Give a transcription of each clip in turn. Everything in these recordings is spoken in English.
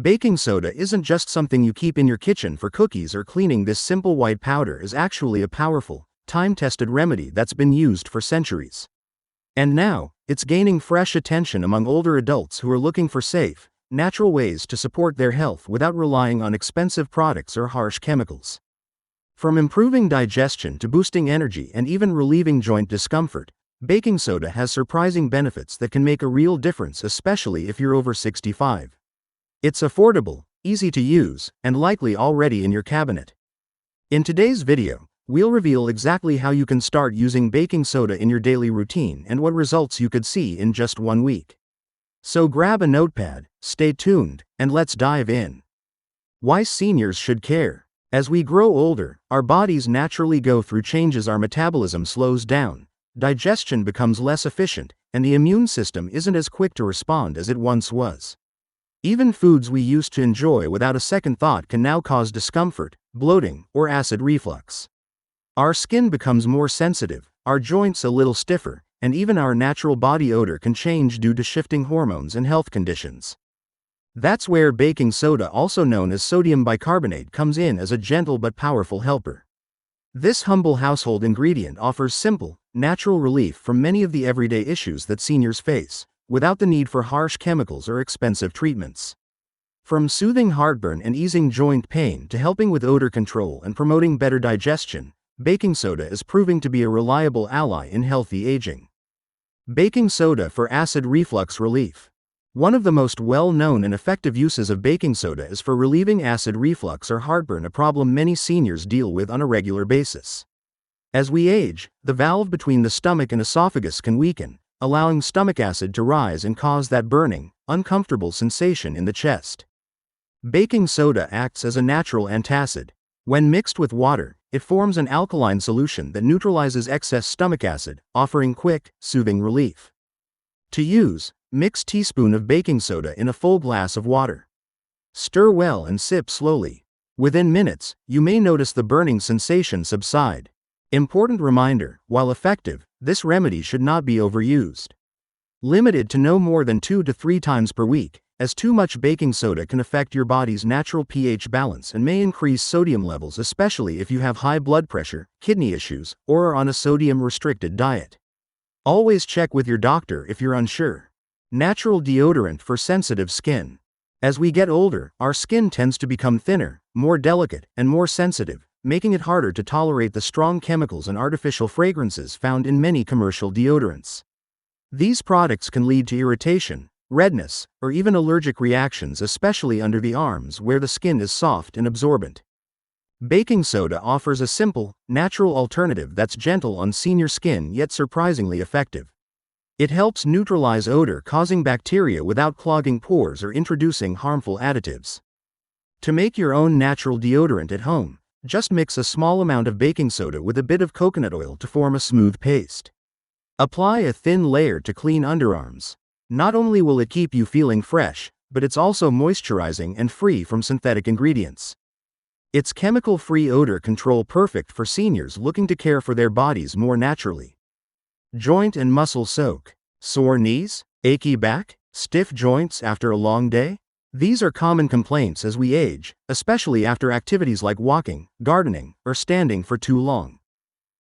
Baking soda isn't just something you keep in your kitchen for cookies or cleaning. This simple white powder is actually a powerful, time-tested remedy that's been used for centuries. And now, it's gaining fresh attention among older adults who are looking for safe, natural ways to support their health without relying on expensive products or harsh chemicals. From improving digestion to boosting energy and even relieving joint discomfort, baking soda has surprising benefits that can make a real difference, especially if you're over 65. It's affordable, easy to use, and likely already in your cabinet. In today's video, we'll reveal exactly how you can start using baking soda in your daily routine and what results you could see in just 1 week. So grab a notepad, stay tuned, and let's dive in. Why seniors should care. As we grow older, our bodies naturally go through changes. Our metabolism slows down, digestion becomes less efficient, and the immune system isn't as quick to respond as it once was. Even foods we used to enjoy without a second thought can now cause discomfort, bloating, or acid reflux. Our skin becomes more sensitive, our joints a little stiffer, and even our natural body odor can change due to shifting hormones and health conditions. That's where baking soda, also known as sodium bicarbonate, comes in as a gentle but powerful helper. This humble household ingredient offers simple, natural relief from many of the everyday issues that seniors face, without the need for harsh chemicals or expensive treatments. From soothing heartburn and easing joint pain to helping with odor control and promoting better digestion, baking soda is proving to be a reliable ally in healthy aging. Baking soda for acid reflux relief. One of the most well-known and effective uses of baking soda is for relieving acid reflux or heartburn, a problem many seniors deal with on a regular basis. As we age, the valve between the stomach and esophagus can weaken, allowing stomach acid to rise and cause that burning, uncomfortable sensation in the chest. Baking soda acts as a natural antacid. When mixed with water, it forms an alkaline solution that neutralizes excess stomach acid, offering quick, soothing relief. To use, mix a teaspoon of baking soda in a full glass of water. Stir well and sip slowly. Within minutes, you may notice the burning sensation subside. Important reminder: while effective, this remedy should not be overused. Limited to no more than 2 to 3 times per week, as too much baking soda can affect your body's natural pH balance and may increase sodium levels, especially if you have high blood pressure, kidney issues, or are on a sodium-restricted diet. Always check with your doctor if you're unsure. Natural deodorant for sensitive skin. As we get older, our skin tends to become thinner, more delicate, and more sensitive, making it harder to tolerate the strong chemicals and artificial fragrances found in many commercial deodorants. These products can lead to irritation, redness, or even allergic reactions, especially under the arms where the skin is soft and absorbent. Baking soda offers a simple, natural alternative that's gentle on senior skin yet surprisingly effective. It helps neutralize odor-causing bacteria without clogging pores or introducing harmful additives. To make your own natural deodorant at home, just mix a small amount of baking soda with a bit of coconut oil to form a smooth paste. Apply a thin layer to clean underarms. Not only will it keep you feeling fresh, but it's also moisturizing and free from synthetic ingredients. It's chemical-free odor control, perfect for seniors looking to care for their bodies more naturally. Joint and muscle soak. Sore knees, achy back, stiff joints after a long day? These are common complaints as we age, especially after activities like walking, gardening, or standing for too long.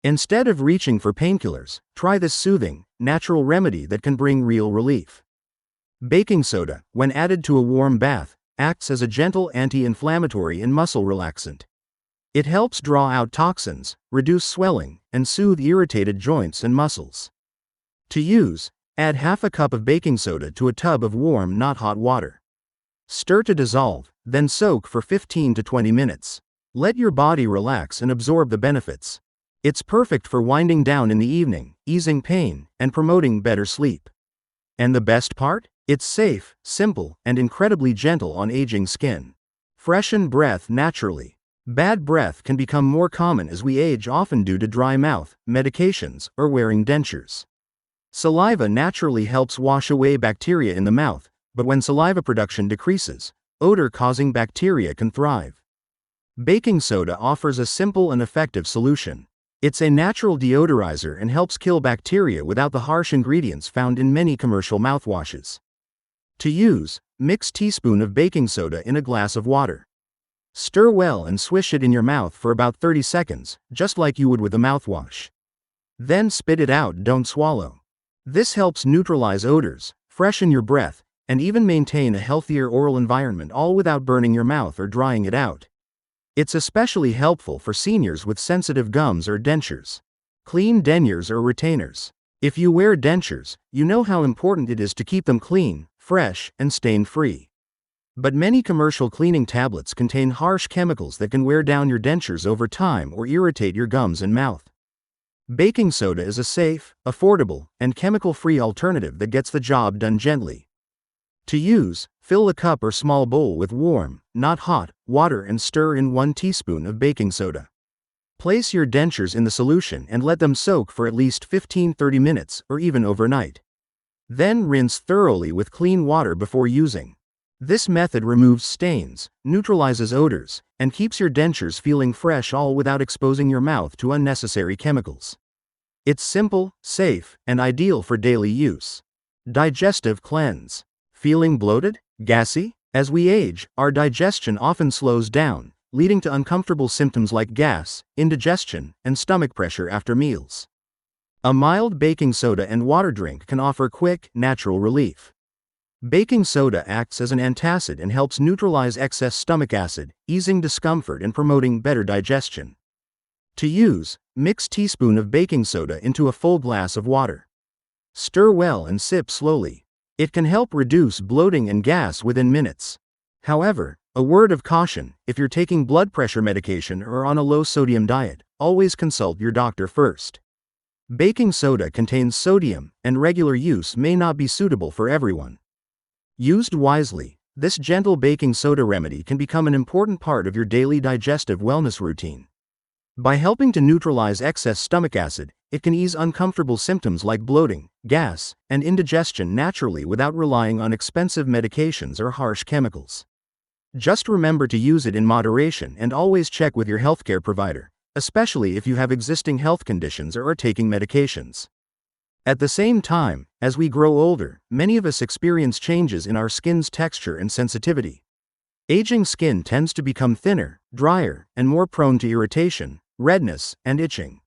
Instead of reaching for painkillers, try this soothing, natural remedy that can bring real relief. Baking soda, when added to a warm bath, acts as a gentle anti-inflammatory and muscle relaxant. It helps draw out toxins, reduce swelling, and soothe irritated joints and muscles. To use, add half a cup of baking soda to a tub of warm, not hot water. Stir to dissolve, then soak for 15 to 20 minutes. Let your body relax and absorb the benefits. It's perfect for winding down in the evening, easing pain, and promoting better sleep. And the best part? It's safe, simple, and incredibly gentle on aging skin. Freshen breath naturally. Bad breath can become more common as we age, often due to dry mouth, medications, or wearing dentures. Saliva naturally helps wash away bacteria in the mouth, but when saliva production decreases, odor-causing bacteria can thrive. Baking soda offers a simple and effective solution. It's a natural deodorizer and helps kill bacteria without the harsh ingredients found in many commercial mouthwashes. To use, mix teaspoon of baking soda in a glass of water. Stir well and swish it in your mouth for about 30 seconds, just like you would with a mouthwash. Then spit it out, don't swallow. This helps neutralize odors, freshen your breath, and even maintain a healthier oral environment, all without burning your mouth or drying it out. It's especially helpful for seniors with sensitive gums or dentures. Clean dentures or retainers. If you wear dentures, you know how important it is to keep them clean, fresh, and stain-free. But many commercial cleaning tablets contain harsh chemicals that can wear down your dentures over time or irritate your gums and mouth. Baking soda is a safe, affordable, and chemical-free alternative that gets the job done gently. To use, fill a cup or small bowl with warm, not hot, water and stir in 1 teaspoon of baking soda. Place your dentures in the solution and let them soak for at least 15-30 minutes or even overnight. Then rinse thoroughly with clean water before using. This method removes stains, neutralizes odors, and keeps your dentures feeling fresh, all without exposing your mouth to unnecessary chemicals. It's simple, safe, and ideal for daily use. Digestive cleanse. Feeling bloated? Gassy? As we age, our digestion often slows down, leading to uncomfortable symptoms like gas, indigestion, and stomach pressure after meals. A mild baking soda and water drink can offer quick, natural relief. Baking soda acts as an antacid and helps neutralize excess stomach acid, easing discomfort and promoting better digestion. To use, mix teaspoon of baking soda into a full glass of water. Stir well and sip slowly. It can help reduce bloating and gas within minutes. However, a word of caution: if you're taking blood pressure medication or on a low-sodium diet, always consult your doctor first. Baking soda contains sodium, and regular use may not be suitable for everyone. Used wisely, this gentle baking soda remedy can become an important part of your daily digestive wellness routine. By helping to neutralize excess stomach acid, it can ease uncomfortable symptoms like bloating, gas, and indigestion naturally without relying on expensive medications or harsh chemicals. Just remember to use it in moderation and always check with your healthcare provider, especially if you have existing health conditions or are taking medications. At the same time, as we grow older, many of us experience changes in our skin's texture and sensitivity. Aging skin tends to become thinner, drier, and more prone to irritation, redness, and itching.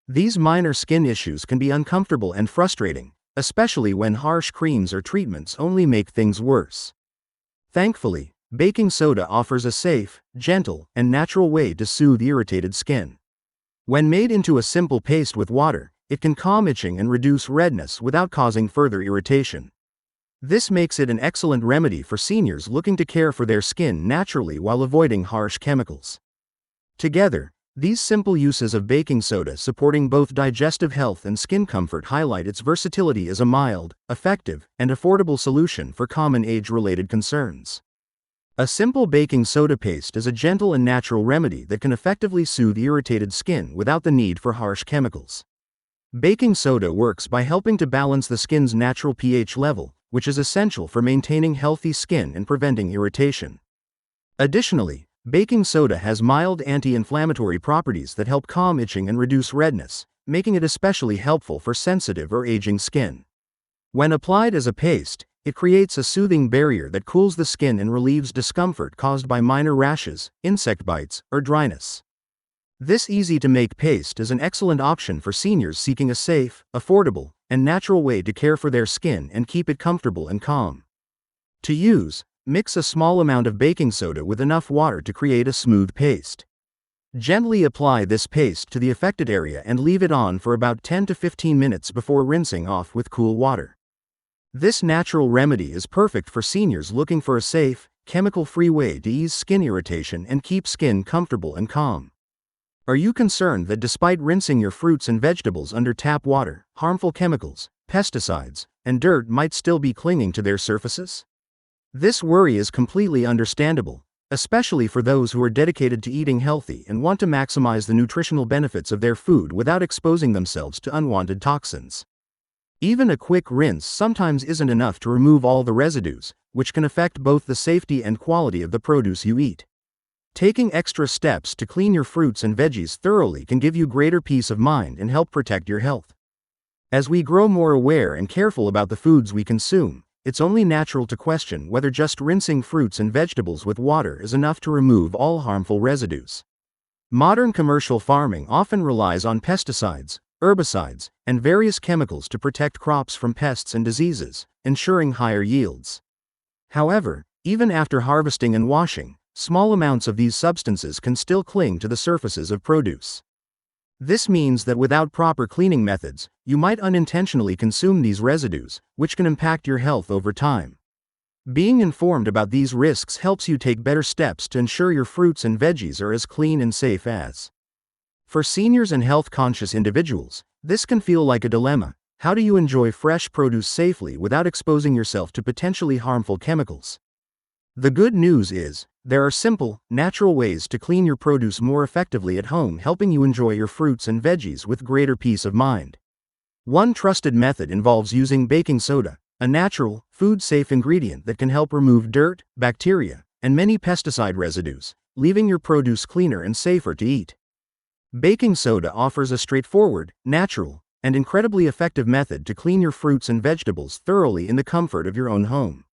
These minor skin issues can be uncomfortable and frustrating, especially when harsh creams or treatments only make things worse. Thankfully, baking soda offers a safe, gentle, and natural way to soothe irritated skin. When made into a simple paste with water, it can calm itching and reduce redness without causing further irritation. This makes it an excellent remedy for seniors looking to care for their skin naturally while avoiding harsh chemicals. Together, these simple uses of baking soda supporting both digestive health and skin comfort highlight its versatility as a mild, effective, and affordable solution for common age-related concerns. A simple baking soda paste is a gentle and natural remedy that can effectively soothe irritated skin without the need for harsh chemicals. Baking soda works by helping to balance the skin's natural pH level, which is essential for maintaining healthy skin and preventing irritation. Additionally, baking soda has mild anti-inflammatory properties that help calm itching and reduce redness, making it especially helpful for sensitive or aging skin. When applied as a paste, it creates a soothing barrier that cools the skin and relieves discomfort caused by minor rashes, insect bites, or dryness. This easy-to-make paste is an excellent option for seniors seeking a safe, affordable, and natural way to care for their skin and keep it comfortable and calm. To use, mix a small amount of baking soda with enough water to create a smooth paste. Gently apply this paste to the affected area and leave it on for about 10 to 15 minutes before rinsing off with cool water. This natural remedy is perfect for seniors looking for a safe, chemical-free way to ease skin irritation and keep skin comfortable and calm. Are you concerned that despite rinsing your fruits and vegetables under tap water, harmful chemicals, pesticides, and dirt might still be clinging to their surfaces? This worry is completely understandable, especially for those who are dedicated to eating healthy and want to maximize the nutritional benefits of their food without exposing themselves to unwanted toxins. Even a quick rinse sometimes isn't enough to remove all the residues, which can affect both the safety and quality of the produce you eat. Taking extra steps to clean your fruits and veggies thoroughly can give you greater peace of mind and help protect your health. As we grow more aware and careful about the foods we consume, it's only natural to question whether just rinsing fruits and vegetables with water is enough to remove all harmful residues. Modern commercial farming often relies on pesticides, herbicides, and various chemicals to protect crops from pests and diseases, ensuring higher yields. However, even after harvesting and washing, small amounts of these substances can still cling to the surfaces of produce. This means that without proper cleaning methods, you might unintentionally consume these residues, which can impact your health over time. Being informed about these risks helps you take better steps to ensure your fruits and veggies are as clean and safe as. For seniors and health-conscious individuals, this can feel like a dilemma. How do you enjoy fresh produce safely without exposing yourself to potentially harmful chemicals? The good news is, there are simple, natural ways to clean your produce more effectively at home, helping you enjoy your fruits and veggies with greater peace of mind. One trusted method involves using baking soda, a natural, food-safe ingredient that can help remove dirt, bacteria, and many pesticide residues, leaving your produce cleaner and safer to eat. Baking soda offers a straightforward, natural, and incredibly effective method to clean your fruits and vegetables thoroughly in the comfort of your own home.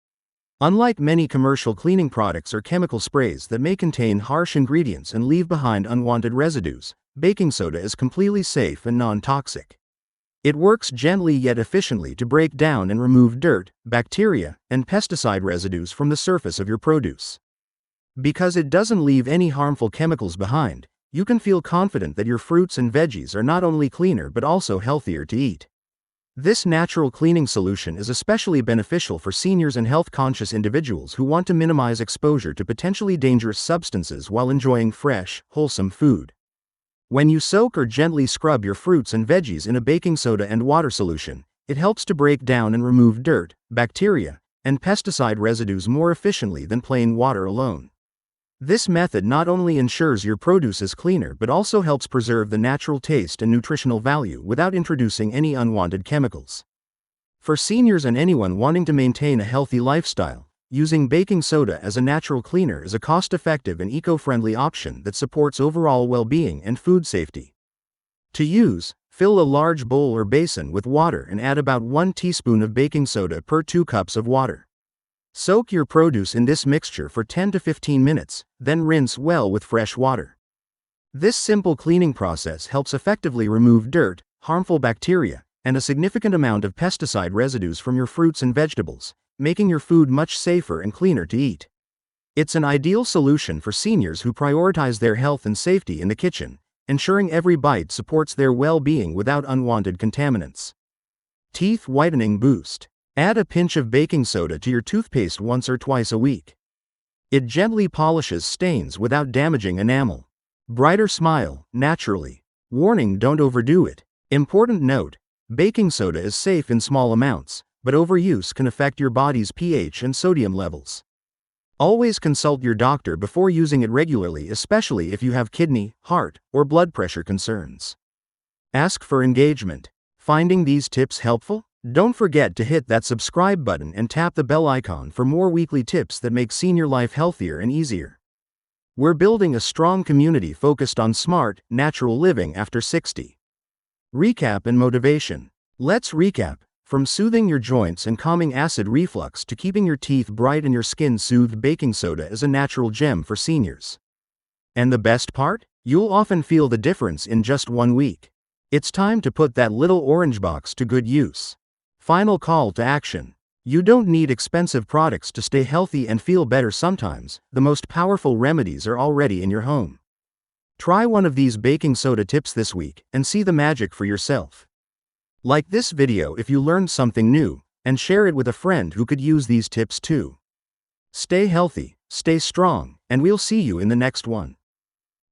Unlike many commercial cleaning products or chemical sprays that may contain harsh ingredients and leave behind unwanted residues, baking soda is completely safe and non-toxic. It works gently yet efficiently to break down and remove dirt, bacteria, and pesticide residues from the surface of your produce. Because it doesn't leave any harmful chemicals behind, you can feel confident that your fruits and veggies are not only cleaner but also healthier to eat. This natural cleaning solution is especially beneficial for seniors and health-conscious individuals who want to minimize exposure to potentially dangerous substances while enjoying fresh, wholesome food. When you soak or gently scrub your fruits and veggies in a baking soda and water solution, it helps to break down and remove dirt, bacteria, and pesticide residues more efficiently than plain water alone. This method not only ensures your produce is cleaner but also helps preserve the natural taste and nutritional value without introducing any unwanted chemicals. For seniors and anyone wanting to maintain a healthy lifestyle, using baking soda as a natural cleaner is a cost-effective and eco-friendly option that supports overall well-being and food safety. To use, fill a large bowl or basin with water and add about 1 teaspoon of baking soda per 2 cups of water. Soak your produce in this mixture for 10 to 15 minutes, then rinse well with fresh water. This simple cleaning process helps effectively remove dirt, harmful bacteria, and a significant amount of pesticide residues from your fruits and vegetables, making your food much safer and cleaner to eat. It's an ideal solution for seniors who prioritize their health and safety in the kitchen, ensuring every bite supports their well-being without unwanted contaminants. Teeth whitening boost. Add a pinch of baking soda to your toothpaste once or twice a week. It gently polishes stains without damaging enamel. Brighter smile, naturally. Warning: don't overdo it. Important note: baking soda is safe in small amounts, but overuse can affect your body's pH and sodium levels. Always consult your doctor before using it regularly, especially if you have kidney, heart, or blood pressure concerns. Ask for engagement. Finding these tips helpful? Don't forget to hit that subscribe button and tap the bell icon for more weekly tips that make senior life healthier and easier. We're building a strong community focused on smart, natural living after 60. Recap and motivation. Let's recap. From soothing your joints and calming acid reflux to keeping your teeth bright and your skin soothed, baking soda is a natural gem for seniors. And the best part? You'll often feel the difference in just 1 week. It's time to put that little orange box to good use. Final call to action. You don't need expensive products to stay healthy and feel better. Sometimes, the most powerful remedies are already in your home. Try one of these baking soda tips this week and see the magic for yourself. Like this video if you learned something new, and share it with a friend who could use these tips too. Stay healthy, stay strong, and we'll see you in the next one.